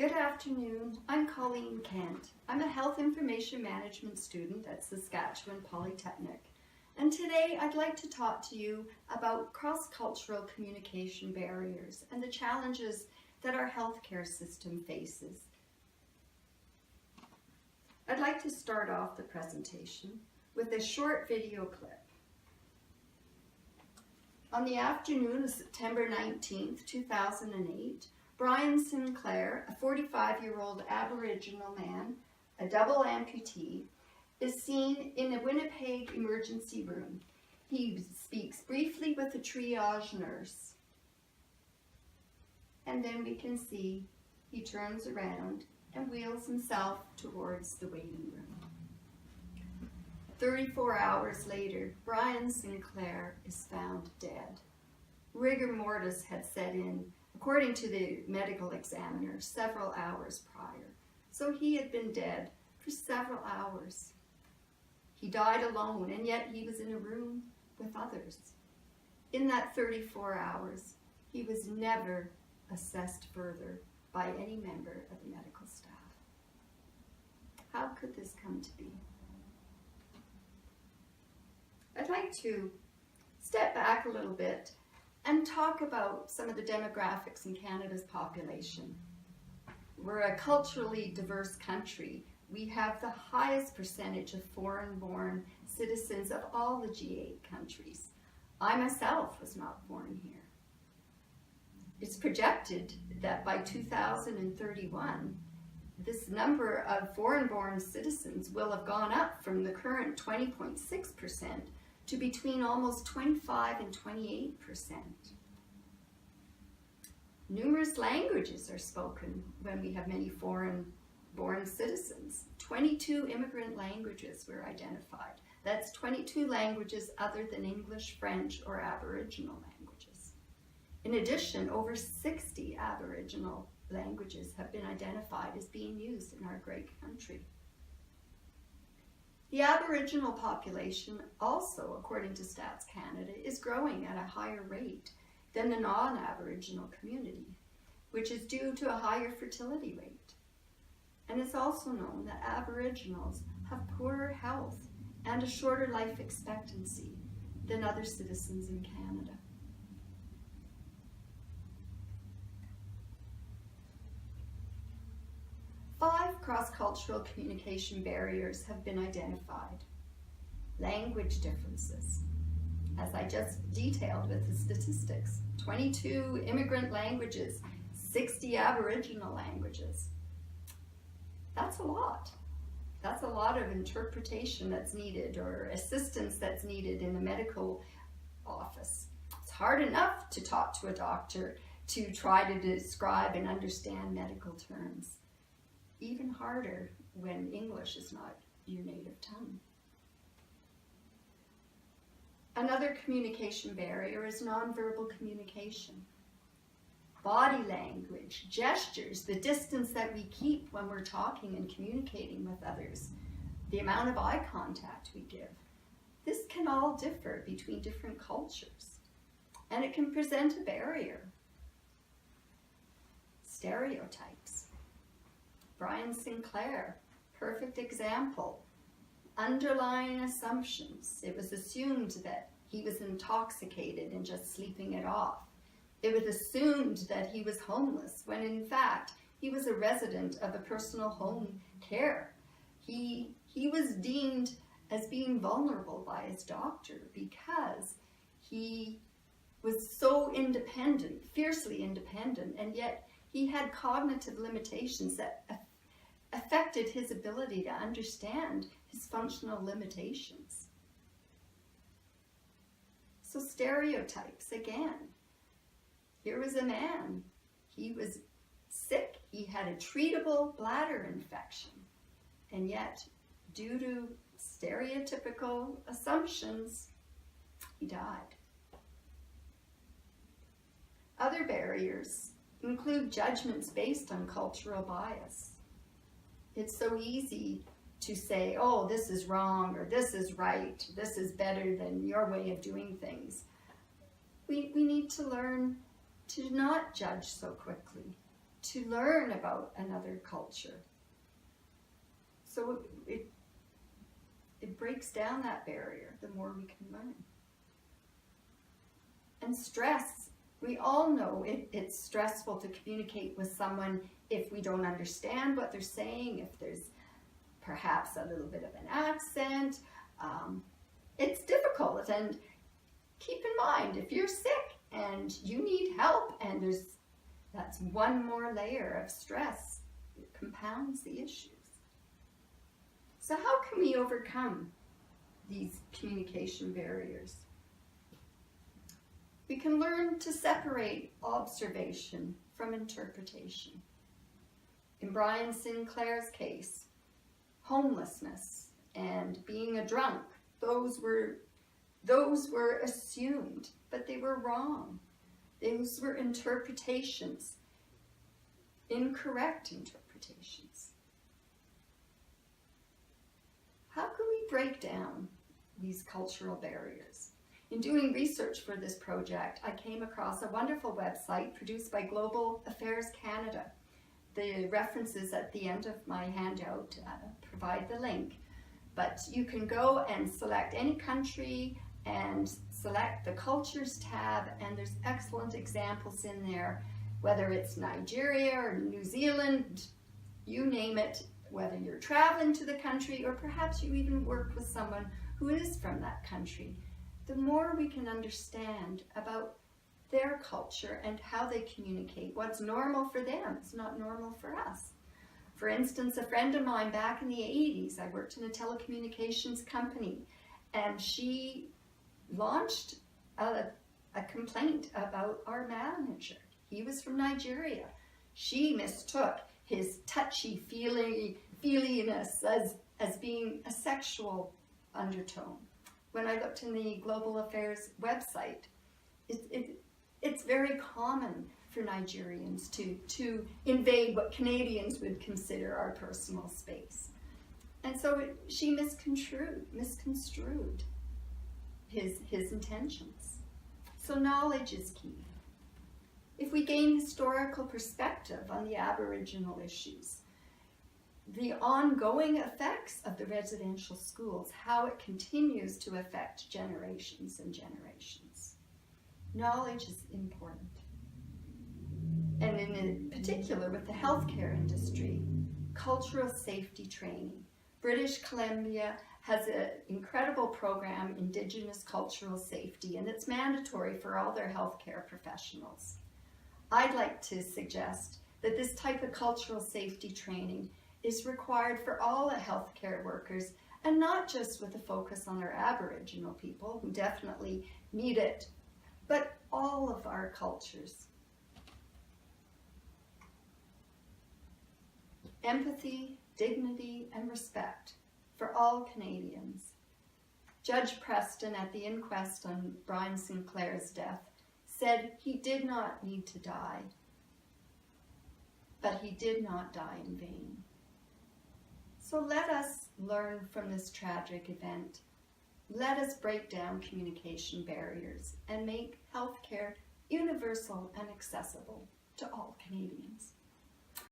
Good afternoon, I'm Colleen Kent. I'm a Health Information Management student at Saskatchewan Polytechnic. And today I'd like to talk to you about cross-cultural communication barriers and the challenges that our healthcare system faces. I'd like to start off the presentation with a short video clip. On the afternoon of September 19th, 2008, Brian Sinclair, a 45-year-old Aboriginal man, a double amputee, is seen in a Winnipeg emergency room. He speaks briefly with a triage nurse. And then we can see he turns around and wheels himself towards the waiting room. 34 hours later, Brian Sinclair is found dead. Rigor mortis had set in, according to the medical examiner, several hours prior. So he had been dead for several hours. He died alone, and yet he was in a room with others. In that 34 hours, he was never assessed further by any member of the medical staff. How could this come to be? I'd like to step back a little bit and talk about some of the demographics in Canada's population. We're a culturally diverse country. We have the highest percentage of foreign-born citizens of all the G8 countries. I myself was not born here. It's projected that by 2031, this number of foreign-born citizens will have gone up from the current 20.6% to between almost 25 and 28%. Numerous languages are spoken when we have many foreign-born citizens. 22 immigrant languages were identified. That's 22 languages other than English, French, or Aboriginal languages. In addition, over 60 Aboriginal languages have been identified as being used in our great country. The Aboriginal population also, according to Stats Canada, is growing at a higher rate than the non-Aboriginal community, which is due to a higher fertility rate. And it's also known that Aboriginals have poorer health and a shorter life expectancy than other citizens in Canada. Five cross-cultural communication barriers have been identified. Language differences, as I just detailed with the statistics. 22 immigrant languages, 60 Aboriginal languages. That's a lot. That's a lot of interpretation that's needed or assistance that's needed in the medical office. It's hard enough to talk to a doctor to try to describe and understand medical terms. Even harder when English is not your native tongue. Another communication barrier is nonverbal communication. Body language, gestures, the distance that we keep when we're talking and communicating with others, the amount of eye contact we give. This can all differ between different cultures, and it can present a barrier. Stereotypes. Brian Sinclair, perfect example. Underlying assumptions. It was assumed that he was intoxicated and just sleeping it off. It was assumed that he was homeless, when in fact he was a resident of a personal home care. He was deemed as being vulnerable by his doctor because he was so independent, fiercely independent, and yet he had cognitive limitations that affected his ability to understand his functional limitations. So stereotypes again. Here was a man. He was sick. He had a treatable bladder infection. And yet, due to stereotypical assumptions, he died. Other barriers include judgments based on cultural bias. It's so easy to say, oh, this is wrong, or this is right, this is better than your way of doing things. We need to learn to not judge so quickly. to learn about another culture. So it breaks down that barrier the more we can learn. And stress, we all know it's stressful to communicate with someone if we don't understand what they're saying, if there's perhaps a little bit of an accent. It's difficult, and keep in mind, if you're sick and you need help and that's one more layer of stress, it compounds the issues. So how can we overcome these communication barriers? We can learn to separate observation from interpretation. In Brian Sinclair's case, homelessness and being a drunk, those were assumed, but they were wrong. Those were interpretations, incorrect interpretations. How can we break down these cultural barriers? In doing research for this project, I came across a wonderful website produced by Global Affairs Canada. The references at the end of my handout provide the link. But you can go and select any country and select the Cultures tab, and there's excellent examples in there, whether it's Nigeria or New Zealand, you name it, whether you're traveling to the country or perhaps you even work with someone who is from that country. The more we can understand about their culture and how they communicate, what's normal for them is not normal for us. For instance, a friend of mine back in the 80s, I worked in a telecommunications company, and she launched a complaint about our manager. He was from Nigeria. She mistook his touchy-feeliness as being a sexual undertone. When I looked in the Global Affairs website, it's very common for Nigerians to invade what Canadians would consider our personal space. And so she misconstrued his intentions. So knowledge is key. If we gain historical perspective on the Aboriginal issues, the ongoing effects of the residential schools, how it continues to affect generations and generations. Knowledge is important. And in particular with the healthcare industry, cultural safety training. British Columbia has an incredible program, Indigenous Cultural Safety, and it's mandatory for all their healthcare professionals. I'd like to suggest that this type of cultural safety training is required for all the healthcare workers, and not just with a focus on our Aboriginal people, who definitely need it, but all of our cultures. Empathy, dignity, and respect for all Canadians. Judge Preston at the inquest on Brian Sinclair's death said he did not need to die, but he did not die in vain. So let us learn from this tragic event. Let us break down communication barriers and make healthcare universal and accessible to all Canadians.